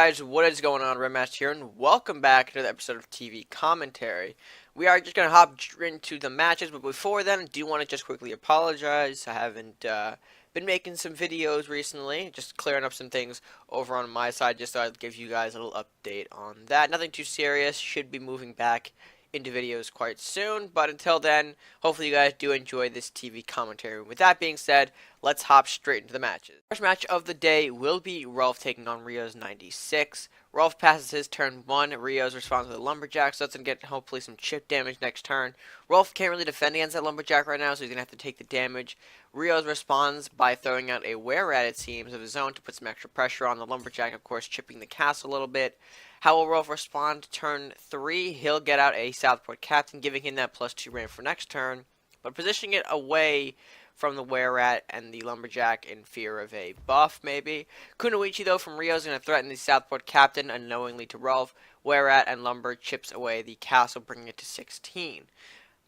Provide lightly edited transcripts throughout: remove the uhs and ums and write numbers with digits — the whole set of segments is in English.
guys, what is going on? Redmaster here, and welcome back to the episode of TV Commentary. We are just going to hop into the matches, but before then, I do want to just quickly apologize. I haven't been making some videos recently, just clearing up some things over on my side, just so I'd give you guys a little update on that. Nothing too serious, should be moving back into videos quite soon, but until then, hopefully you guys do enjoy this TV commentary. With that being said, let's hop straight into the matches. First match of the day will be Rulf taking on Rios 96. Rulf passes his turn 1, Rios responds with a Lumberjack, so that's going to get hopefully some chip damage next turn. Rulf can't really defend against that Lumberjack right now, so he's going to have to take the damage. Rios responds by throwing out a Were-Rat, it seems, of his own to put some extra pressure on the Lumberjack, of course, chipping the castle a little bit. How will Rulf respond? Turn 3, he'll get out a Southport Captain, giving him that +2 ramp for next turn, but positioning it away from the Were-Rat and the Lumberjack in fear of a buff, maybe. Kunoichi, though, from Rio is going to threaten the Southport Captain unknowingly to Rulf. Were-Rat and Lumber chips away the castle, bringing it to 16.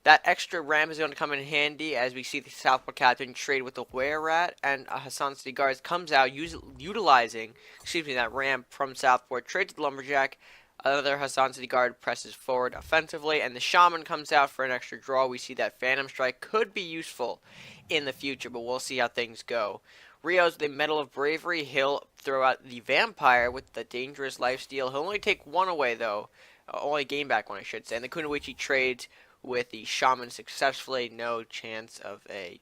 That extra ramp is going to come in handy as we see the Southport Captain trade with the Were-Rat, and Hassan City Guards comes out utilizing that ramp from Southport, trades the Lumberjack. Another Hassan City Guard presses forward offensively, and the Shaman comes out for an extra draw. We see that Phantom Strike could be useful in the future, but we'll see how things go. Rios, the Medal of Bravery, he'll throw out the Vampire with the Dangerous Lifesteal. He'll only take one away, though. Only gain back one, I should say. And the Kunoichi trades with the Shaman successfully. No chance of a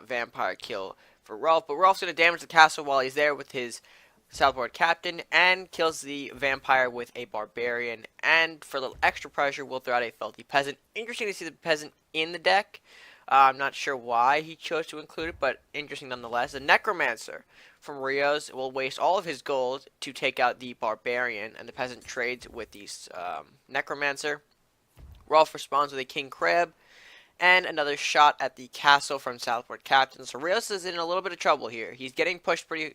Vampire kill for Rulf. But Rulf's going to damage the castle while he's there with his Southport Captain, and kills the Vampire with a Barbarian. And for a little extra pressure, we'll throw out a Felty Peasant. Interesting to see the Peasant in the deck. I'm not sure why he chose to include it, but interesting nonetheless. The Necromancer from Rios will waste all of his gold to take out the Barbarian, and the Peasant trades with the Necromancer. Rulf responds with a King Crab, and another shot at the castle from Southport Captain. So Rios is in a little bit of trouble here. He's getting pushed pretty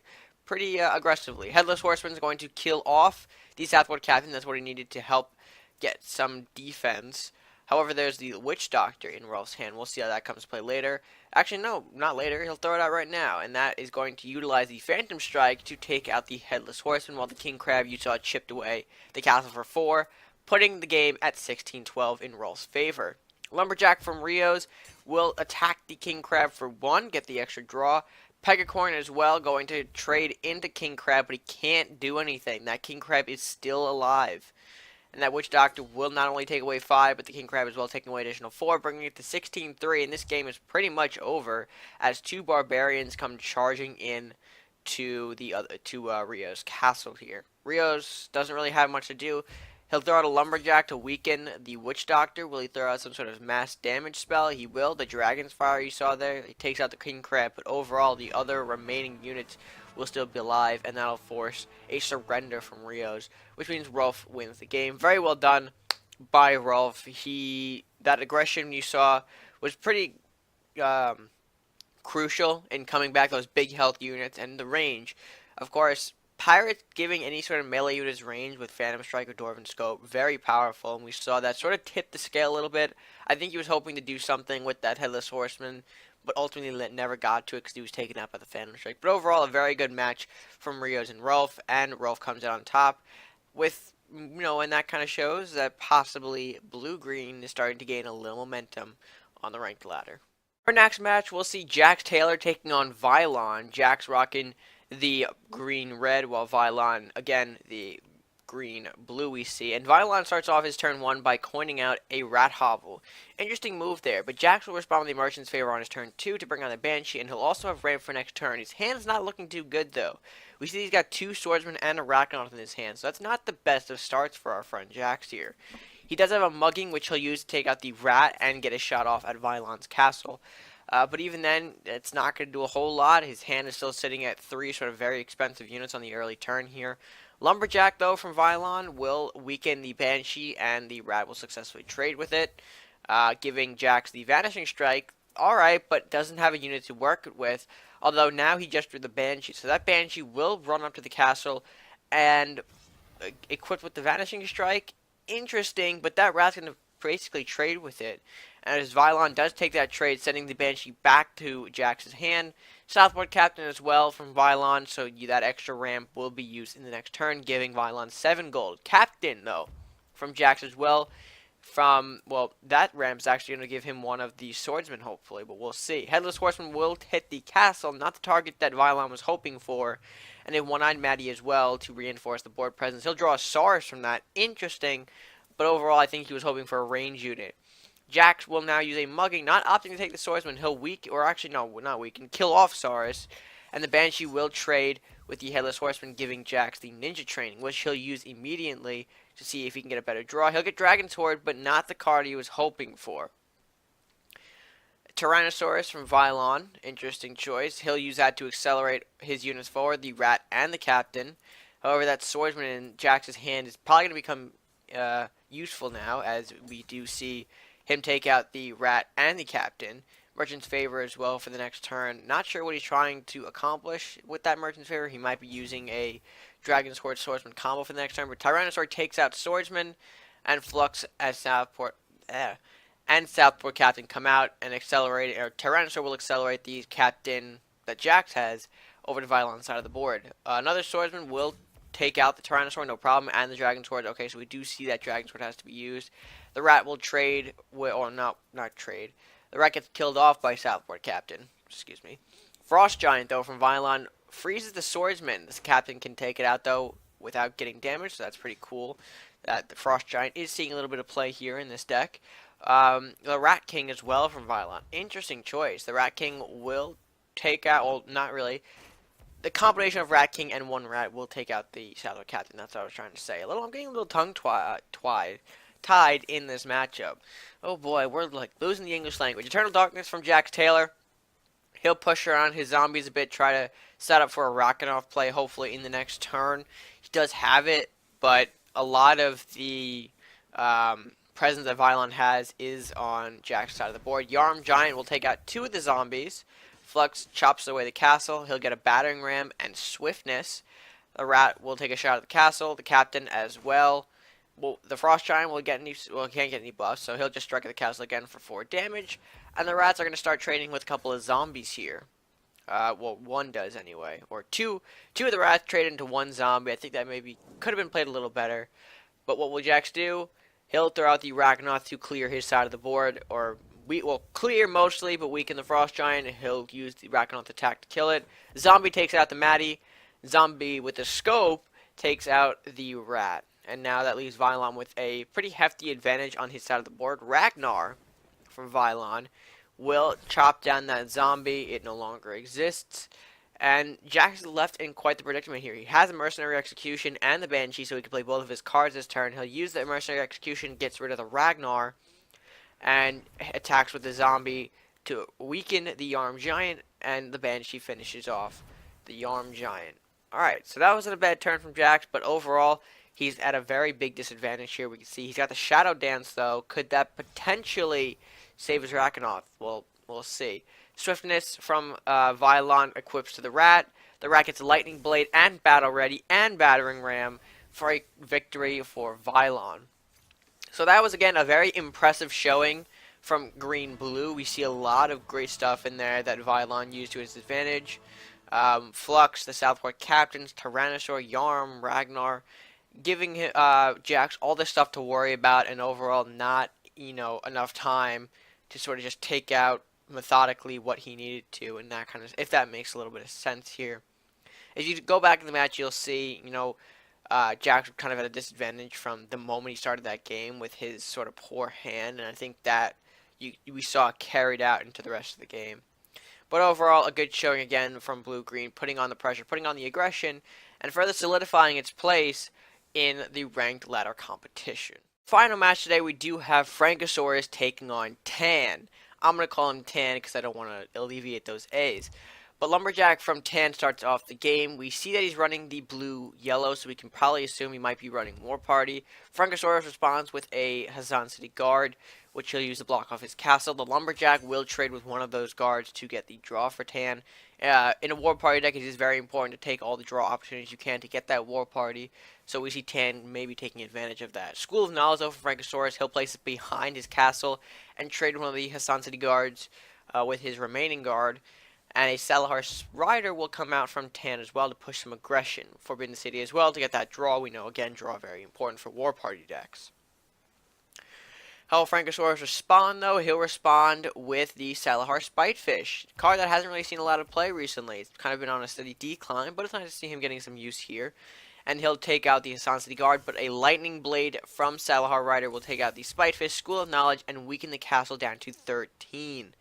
aggressively. Headless Horseman is going to kill off the Southport Captain. That's what he needed to help get some defense. However, there's the Witch Doctor in Rulf's hand. We'll see how that comes to play later. Actually, no, not later. He'll throw it out right now. And that is going to utilize the Phantom Strike to take out the Headless Horseman, while the King Crab, you saw, chipped away the castle for 4, putting the game at 16-12 in Rulf's favor. Lumberjack from Rios will attack the King Crab for 1, get the extra draw. Pegacorn as well, going to trade into King Crab, but he can't do anything. That King Crab is still alive. And that Witch Doctor will not only take away 5, but the King Crab as well taking away additional 4, bringing it to 16-3. And this game is pretty much over as 2 Barbarians come charging in to Rios' castle here. Rios doesn't really have much to do. He'll throw out a Lumberjack to weaken the Witch Doctor. Will he throw out some sort of mass damage spell? He will. The Dragon's Fire you saw there, he takes out the King Crab, but overall the other remaining units will still be alive, and that'll force a surrender from Rios, which means Rulf wins the game. Very well done by Rulf. That aggression you saw was pretty crucial in coming back those big health units, and the range. Of course, Pirates giving any sort of melee units range with Phantom Strike or Dwarven Scope, very powerful, and we saw that sort of tip the scale a little bit. I think he was hoping to do something with that Headless Horseman, but ultimately never got to it because he was taken out by the Phantom Strike. But overall, a very good match from Rios and Rulf comes out on top with, and that kind of shows that possibly Blue-Green is starting to gain a little momentum on the ranked ladder. Our next match, we'll see Jax Taylor taking on Vylon. Jax rocking the green-red, while Vylon, again, the green-blue we see. And Vylon starts off his turn 1 by coining out a Rat Hovel. Interesting move there, but Jax will respond with the Merchant's Favor on his turn 2 to bring on the Banshee, and he'll also have ramp for next turn. His hand's not looking too good, though. We see he's got 2 Swordsmen and a Raknoth in his hand, so that's not the best of starts for our friend Jax here. He does have a Mugging, which he'll use to take out the Rat and get a shot off at Vylon's castle. But even then, it's not going to do a whole lot. His hand is still sitting at 3 sort of very expensive units on the early turn here. Lumberjack, though, from Vylon will weaken the Banshee, and the Rat will successfully trade with it, giving Jax the Vanishing Strike. Alright, but doesn't have a unit to work it with, although now he just drew the Banshee. So that Banshee will run up to the castle and equipped with the Vanishing Strike. Interesting, but that Rat's going to basically trade with it. And as Vylon does take that trade, sending the Banshee back to Jax's hand, Southport Captain as well from Vylon, so that extra ramp will be used in the next turn, giving Vylon 7 gold. Captain, though, from Jax as well. Well, that ramp's actually going to give him one of the swordsmen, hopefully, but we'll see. Headless Horseman will hit the castle, not the target that Vylon was hoping for, and a one-eyed Maddie as well to reinforce the board presence. He'll draw a Asuras from that. Interesting, but overall, I think he was hoping for a range unit. Jax will now use a mugging, not opting to take the swordsman. He'll not weaken, kill off Saurus, and the Banshee will trade with the Headless Horseman, giving Jax the ninja training, which he'll use immediately to see if he can get a better draw. He'll get Dragon's Horde, but not the card he was hoping for. Tyrannosaurus from Vylon, interesting choice. He'll use that to accelerate his units forward, the Rat and the Captain. However, that swordsman in Jax's hand is probably going to become useful now, as we do see him take out the Rat and the Captain. Merchant's Favor as well for the next turn. Not sure what he's trying to accomplish with that Merchant's Favor. He might be using a Dragon's Horde Swordsman combo for the next turn. But Tyrannosaur takes out Swordsman, and Flux as Southport Captain come out and accelerate. Or Tyrannosaur will accelerate the Captain that Jax has over to Vylon's side of the board. Another Swordsman will take out the Tyrannosaur, no problem, and the Dragon's Horde. Okay, so we do see that Dragon's Horde has to be used. The Rat will trade, or not trade. The Rat gets killed off by Southport Captain. Excuse me. Frost Giant, though, from Vylon freezes the Swordsman. This Captain can take it out, though, without getting damaged, so that's pretty cool. That the Frost Giant is seeing a little bit of play here in this deck. The Rat King as well from Vylon. Interesting choice. The Rat King will take out, well, not really. The combination of Rat King and one Rat will take out the Southport Captain. That's what I was trying to say. I'm getting a little tongue-tied in this matchup. Oh boy, we're like losing the English language. Eternal Darkness from Jax Taylor. He'll push around his zombies a bit, try to set up for a Rakanoff play, hopefully in the next turn. He does have it, but a lot of the presence that Vylon has is on Jax's side of the board. Yarm Giant will take out 2 of the zombies. Flux chops away the castle. He'll get a battering ram and swiftness. The Rat will take a shot at the castle. The Captain as well. Well, the Frost Giant will get he can't get any buffs, so he'll just strike at the castle again for 4 damage. And the Rats are going to start trading with a couple of zombies here. Well, one does anyway, or two of the Rats trade into one zombie. I think that maybe could have been played a little better. But what will Jax do? He'll throw out the Rakanoth to clear his side of the board, or clear mostly, but weaken the Frost Giant. He'll use the Rakanoth attack to kill it. Zombie takes out the Maddie. Zombie with the scope takes out the Rat. And now that leaves Vylon with a pretty hefty advantage on his side of the board. Ragnar from Vylon will chop down that zombie. It no longer exists. And Jax is left in quite the predicament here. He has a Mercenary Execution and the Banshee, so he can play both of his cards this turn. He'll use the Mercenary Execution, gets rid of the Ragnar, and attacks with the zombie to weaken the Yarm Giant, and the Banshee finishes off the Yarm Giant. Alright, so that wasn't a bad turn from Jax, but overall, he's at a very big disadvantage here. We can see he's got the Shadow Dance, though. Could that potentially save his Rakanoth? Well, we'll see. Swiftness from Vylon equips to the Rat. The Rat gets Lightning Blade and Battle Ready and Battering Ram for a victory for Vylon. So that was, again, a very impressive showing from Green Blue. We see a lot of great stuff in there that Vylon used to his advantage. Flux, the Southport Captains, Tyrannosaur, Yarm, Ragnar, giving Jax all this stuff to worry about, and overall not, enough time to sort of just take out methodically what he needed to, and that kind of, if that makes a little bit of sense here. As you go back in the match, you'll see, Jax was kind of at a disadvantage from the moment he started that game with his sort of poor hand, and I think that we saw carried out into the rest of the game. But overall, a good showing again from Blue-Green, putting on the pressure, putting on the aggression, and further solidifying its place in the ranked ladder competition. Final match today, we do have Frankasaurus taking on TAAAN. I'm going to call him TAAN because I don't want to alleviate those A's. But Lumberjack from TAAAN starts off the game. We see that he's running the blue-yellow, so we can probably assume he might be running War Party. Frankasaurus responds with a Hazan City Guard, which he'll use to block off his castle. The Lumberjack will trade with one of those guards to get the draw for TAAAN. In a War Party deck, it is very important to take all the draw opportunities you can to get that War Party. So we see TAAAN maybe taking advantage of that. School of Knowledge, though, for Frankasaurus. He'll place it behind his castle and trade one of the Hazan City Guards with his remaining guard. And a Salahar Rider will come out from TAAAN as well to push some aggression. Forbidden City as well to get that draw. We know, again, draw very important for War Party decks. How will Frankasaurus respond, though? He'll respond with the Salahar Spitefish. A card that hasn't really seen a lot of play recently. It's kind of been on a steady decline, but it's nice to see him getting some use here. And he'll take out the Hassan City Guard, but a Lightning Blade from Salahar Rider will take out the Spitefish, School of Knowledge, and weaken the castle down to 13.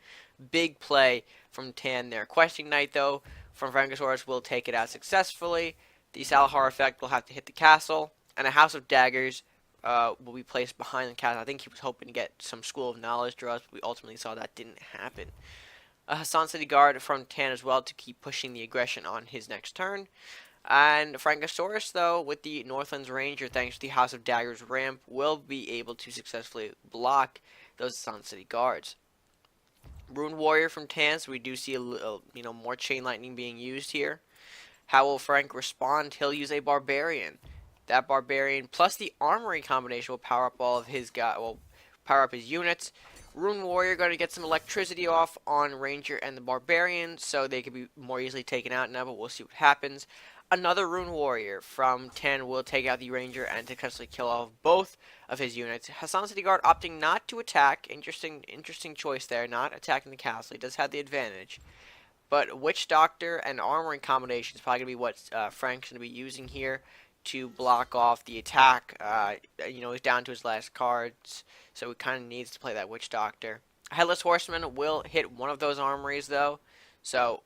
Big play from TAAAN there. Questing Knight, though, from Frankasaurus will take it out successfully. The Salahar effect will have to hit the castle, and a House of Daggers will be placed behind the castle. I think he was hoping to get some School of Knowledge draws, but we ultimately saw that didn't happen. A Hassan City Guard from TAAAN as well to keep pushing the aggression on his next turn. And Frankasaurus, though, with the Northlands Ranger, thanks to the House of Daggers ramp, will be able to successfully block those Hassan City Guards. Rune Warrior from TAAAN, so we do see a little, more Chain Lightning being used here. How will Frank respond? He'll use a Barbarian. That Barbarian plus the Armory combination will power up all of his power up his units. Rune Warrior going to get some electricity off on Ranger and the Barbarian, so they can be more easily taken out now, but we'll see what happens. Another Rune Warrior from TAAAN will take out the Ranger and successfully kill off both of his units. Hassan City Guard opting not to attack. Interesting choice there, not attacking the castle. He does have the advantage. But Witch Doctor and Armory combination is probably going to be what Frank's going to be using here to block off the attack. He's down to his last cards, so he kind of needs to play that Witch Doctor. Headless Horseman will hit one of those armories, though. So,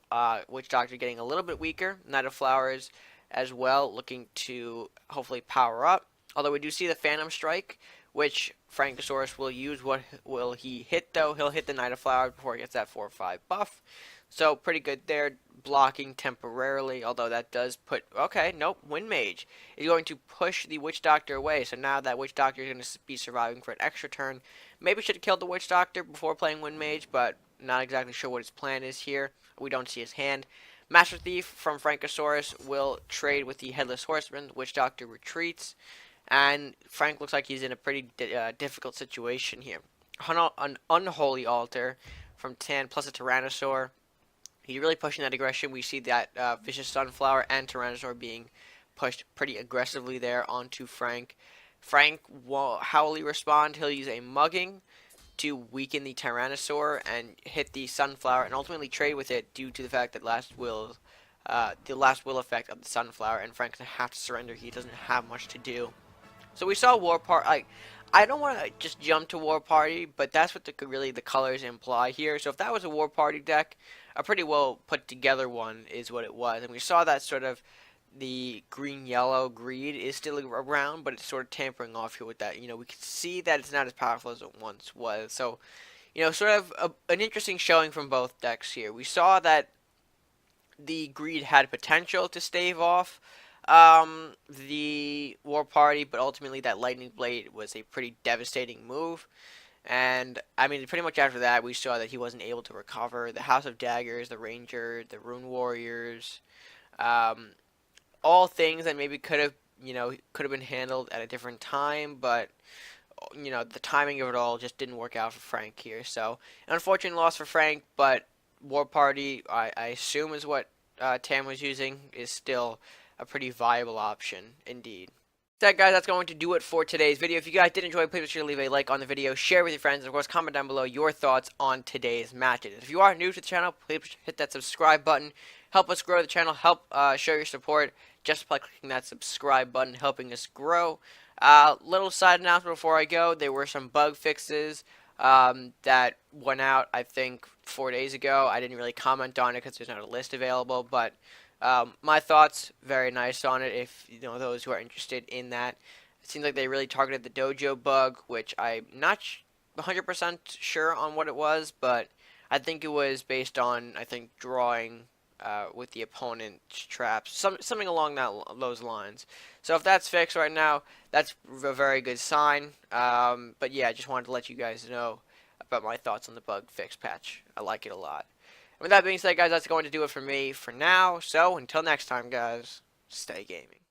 Witch Doctor getting a little bit weaker. Knight of Flowers as well, looking to hopefully power up. Although we do see the Phantom Strike, which Frankasaurus will use. What will he hit, though? He'll hit the Knight of Flowers before he gets that 4/5 buff. So, pretty good there, blocking temporarily, although that does put... Okay, nope, Wind Mage is going to push the Witch Doctor away, so now that Witch Doctor is going to be surviving for an extra turn. Maybe should have killed the Witch Doctor before playing Wind Mage, but not exactly sure what his plan is here. We don't see his hand. Master Thief from Frankasaurus will trade with the Headless Horseman. Witch Doctor retreats, and Frank looks like he's in a pretty difficult situation here. An Unholy Altar from TAAAN plus a Tyrannosaur. He's really pushing that aggression. We see that Vicious Sunflower and Tyrannosaur being pushed pretty aggressively there onto Frank. Frank, how will he respond? He'll use a Mugging to weaken the Tyrannosaur and hit the Sunflower, and ultimately trade with it due to the fact that the last will effect of the Sunflower, and Frank's gonna have to surrender. He doesn't have much to do. So we saw War Party. I don't want to just jump to War Party, but that's what really the colors imply here. So if that was a War Party deck, a pretty well put together one is what it was, and we saw that sort of the green-yellow greed is still around, but it's sort of tampering off here with that. We can see that it's not as powerful as it once was. So, sort of an interesting showing from both decks here. We saw that the greed had potential to stave off the War Party, but ultimately that Lightning Blade was a pretty devastating move. And, I mean, pretty much after that, we saw that he wasn't able to recover. The House of Daggers, the Ranger, the Rune Warriors, all things that maybe could have been handled at a different time, but the timing of it all just didn't work out for Frank here. So, an unfortunate loss for Frank, but War Party, I assume is what TAAAN was using, is still a pretty viable option indeed. That, guys, that's going to do it for today's video. If you guys did enjoy, please be sure to leave a like on the video, share with your friends, and of course comment down below your thoughts on today's matches. If you are new to the channel, please hit that subscribe button. Help us grow the channel. Help show your support just by clicking that subscribe button, helping us grow. Little side announcement before I go: there were some bug fixes that went out, I think, 4 days ago. I didn't really comment on it because there's not a list available, but my thoughts, very nice on it. If those who are interested in that, it seems like they really targeted the dojo bug, which I'm not 100% sure on what it was, but I think it was based on drawing with the opponent's traps, something along those lines. So if that's fixed right now, that's a very good sign. But yeah, I just wanted to let you guys know about my thoughts on the bug fix patch. I like it a lot. And with that being said, guys, that's going to do it for me for now. So until next time, guys, stay gaming.